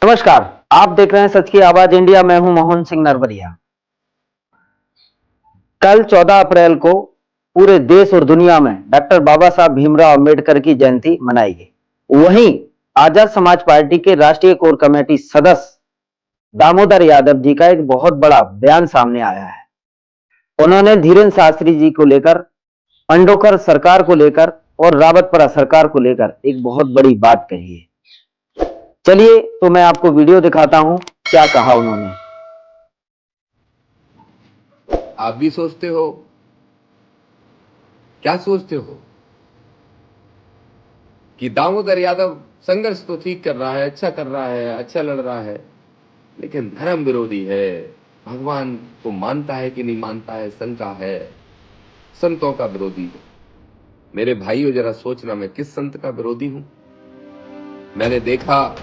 नमस्कार, आप देख रहे हैं सच की आवाज इंडिया। मैं हूं मोहन सिंह नरवरिया। कल 14 अप्रैल को पूरे देश और दुनिया में डॉक्टर बाबा साहब भीमराव अंबेडकर की जयंती मनाई गई। वहीं आजाद समाज पार्टी के राष्ट्रीय कोर कमेटी सदस्य दामोदर यादव जी का एक बहुत बड़ा बयान सामने आया है। उन्होंने धीरेन्द्र शास्त्री जी को लेकर, पंडोकर सरकार को लेकर और रावतपुरा सरकार को लेकर एक बहुत बड़ी बात कही है। चलिए तो मैं आपको वीडियो दिखाता हूं, क्या कहा उन्होंने। आप भी सोचते हो, क्या सोचते हो कि दामोदर यादव संघर्ष तो ठीक कर रहा है, अच्छा कर रहा है, अच्छा लड़ रहा है, लेकिन धर्म विरोधी है, भगवान को मानता है कि नहीं मानता है, शंका है, संतों का विरोधी है। मेरे भाइयों, जरा सोचना, मैं किस संत का विरोधी हूं? मैंने देखा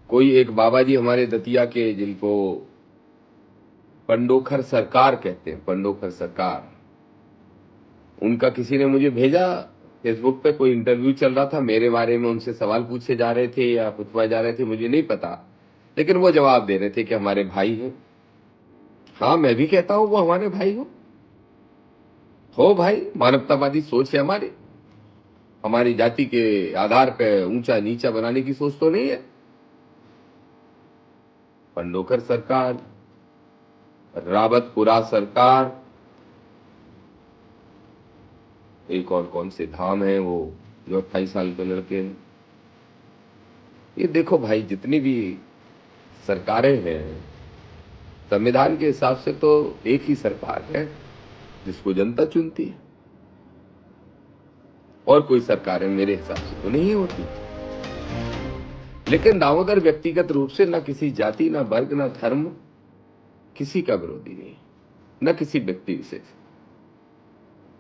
कोई एक बाबा जी हमारे दतिया के, जिनको पंडोखर सरकार कहते हैं, पंडोखर सरकार, उनका किसी ने मुझे भेजा फेसबुक पे, कोई इंटरव्यू चल रहा था, मेरे बारे में उनसे सवाल पूछे जा रहे थे या पूछवाए जा रहे थे, मुझे नहीं पता, लेकिन वो जवाब दे रहे थे कि हमारे भाई हैं। हाँ, मैं भी कहता हूं वो हमारे भाई हो भाई, मानवतावादी सोच है हमारी जाति के आधार पे ऊंचा नीचा बनाने की सोच तो नहीं है। पंडोकर सरकार, रावतपुरा सरकार, एक और कौन से धाम है वो जो 28 साल के लड़के हैं। ये देखो भाई, जितनी भी सरकारें हैं, संविधान के हिसाब से तो एक ही सरकार है जिसको जनता चुनती है, और कोई सरकारें मेरे हिसाब से तो नहीं होती। लेकिन दामोदर व्यक्तिगत रूप से न किसी जाति, न वर्ग, न धर्म, किसी का विरोधी नहीं, न किसी व्यक्ति विशेष।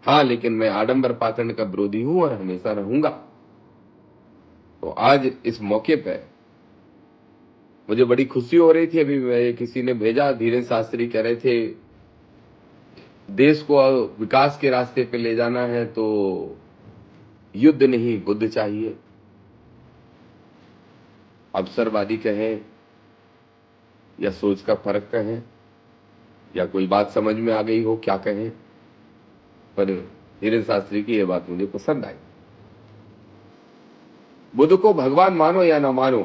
हाँ, लेकिन मैं आडंबर पाखंड का विरोधी हूं और हमेशा रहूंगा। तो आज इस मौके पर मुझे बड़ी खुशी हो रही थी। अभी किसी ने भेजा, धीरेन्द्र शास्त्री कह रहे थे देश को विकास के रास्ते पे ले जाना है तो युद्ध नहीं बुद्ध चाहिए। अवसरवादी कहें या सोच का फर्क कहें या कोई बात समझ में आ गई हो, क्या कहें, पर धीरेन्द्र शास्त्री की यह बात मुझे पसंद आई। बुद्ध को भगवान मानो या ना मानो,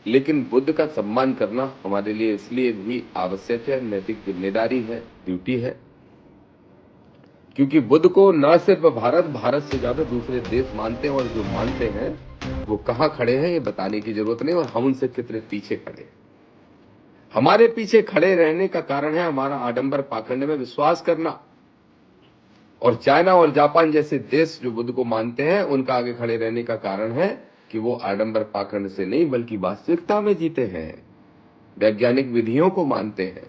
लेकिन बुद्ध का सम्मान करना हमारे लिए इसलिए भी आवश्यक है, नैतिक जिम्मेदारी है, ड्यूटी है, क्योंकि बुद्ध को न सिर्फ भारत से ज्यादा दूसरे देश मानते हैं, और जो मानते हैं वो कहां खड़े हैं ये बताने की जरूरत नहीं, और हम उनसे कितने पीछे खड़े हैं। हमारे पीछे खड़े रहने का कारण है हमारा आडंबर पाखंड में विश्वास करना, और चाइना और जापान जैसे देश जो बुद्ध को मानते हैं, उनका आगे खड़े रहने का कारण है कि वो आडंबर पाखंड से नहीं बल्कि वास्तविकता में जीते हैं, वैज्ञानिक विधियों को मानते हैं,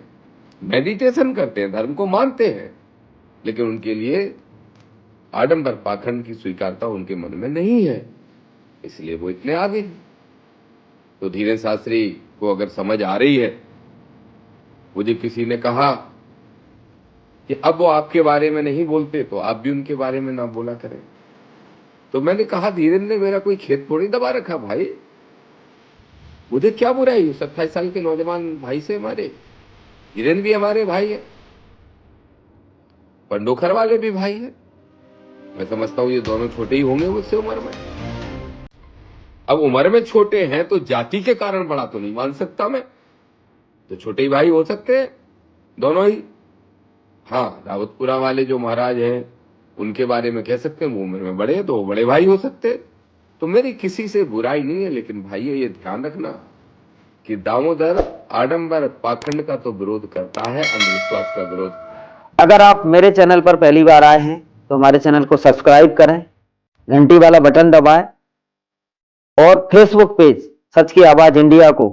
मेडिटेशन करते हैं, धर्म को मानते हैं, लेकिन उनके लिए आडंबर पाखंड की स्वीकारता उनके मन में नहीं है, इसलिए वो इतने आगे हैं। तो धीरेन्द्र शास्त्री को अगर समझ आ रही है, मुझे किसी ने कहा कि अब वो आपके बारे में नहीं बोलते तो आप भी उनके बारे में ना बोला करें, तो मैंने कहा धीरेन्द्र ने मेरा कोई खेत थोड़ी दबा रखा भाई, मुझे क्या बुराई है 27 साल के नौजवान भाई से हमारे। धीरेन्द्र भी हमारे भाई है, पंडोखर वाले भी भाई है। मैं समझता हूं ये दोनों छोटे ही होंगे मुझसे उम्र में। अब उम्र में छोटे हैं तो जाति के कारण बड़ा तो नहीं मान सकता मैं, तो छोटे ही भाई हो सकते हैं दोनों ही। हाँ, रावतपुरा वाले जो महाराज हैं उनके बारे में कह सकते हैं वो उम्र में बड़े हैं तो वो बड़े भाई हो सकते हैं। तो मेरी किसी से बुराई नहीं है, लेकिन भाइयों ये ध्यान रखना कि दामोदर आडंबर पाखंड का तो विरोध करता है, अंधविश्वास का विरोध। अगर आप मेरे चैनल पर पहली बार आए हैं तो हमारे चैनल को सब्सक्राइब करें, घंटी वाला बटन दबाएं और फेसबुक पेज सच की आवाज इंडिया को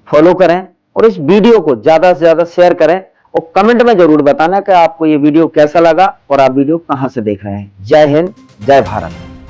फॉलो करें, और इस वीडियो को ज्यादा से ज्यादा शेयर करें, और कमेंट में जरूर बताना कि आपको ये वीडियो कैसा लगा और आप वीडियो कहां से देख रहे हैं। जय हिंद, जय भारत।